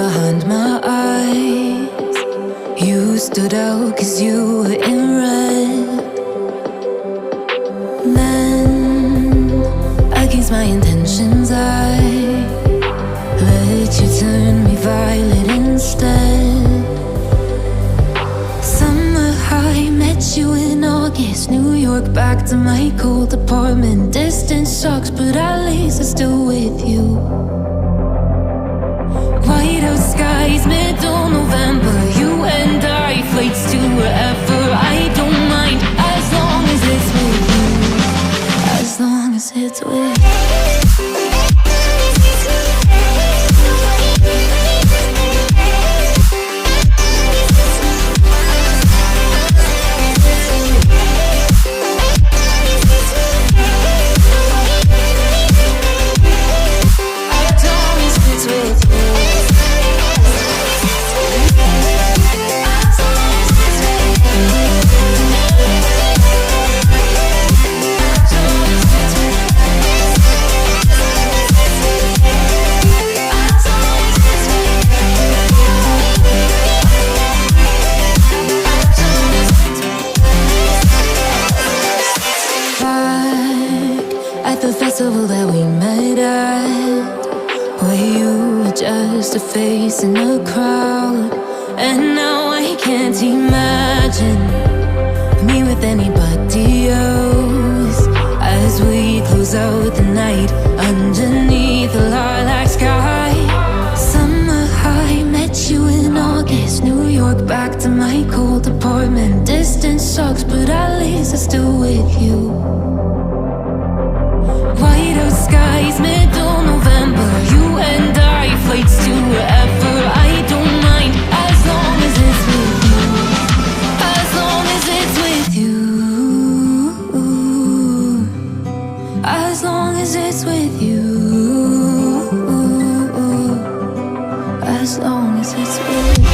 behind my eyes. You stood out 'cause you were in red. Then, against my intentions, I let you turn me violet instead. Summer high, met you in August. New York, back to my cold apartment. Distance sucks, but at least I'm still with you. White out skies, middle November. You and I, flights to wherever. I don't mind, as long as it's with you. As long as it's with you. That we met at, where you were just a face in a crowd. And now I can't imagine me with anybody else. As we close out the night underneath the lilac sky. Summer high, met you in August. New York, back to my cold apartment. Distance sucks, but at least I'm still with you. White out skies, middle November. You and I, flights to wherever. I don't mind, as long as it's with you. As long as it's with you. As long as it's with you. As long as it's with you.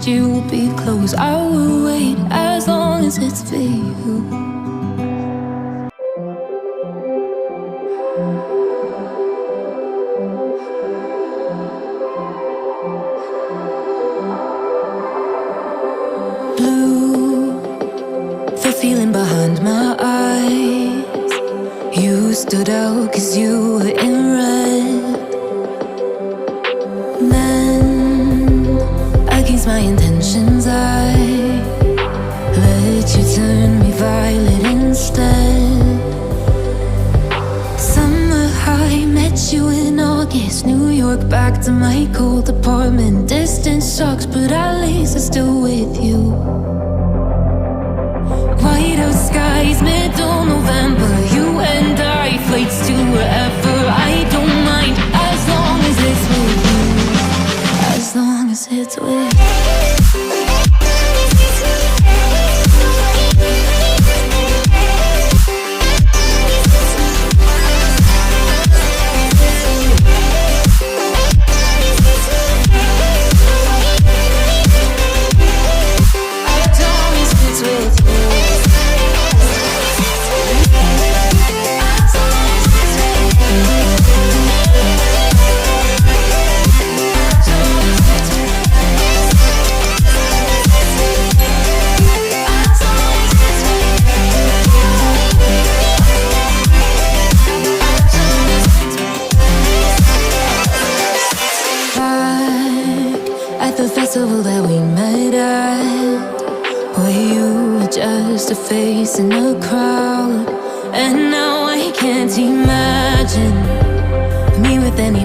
You will be close. I will wait as long as it's for you. Blue, the feeling behind my eyes. You stood out 'cause you were in red. My intentions, I let you turn me violet instead. Summer high, met you in August. New York, back to my cold apartment. Distance sucks, but at least I'm still with you. White out skies, middle November. You and I, flights to wherever. I don't mind, as long as it's with you. As long as it's with you. That we met at, where you were just a face in a crowd. And now I can't imagine me with any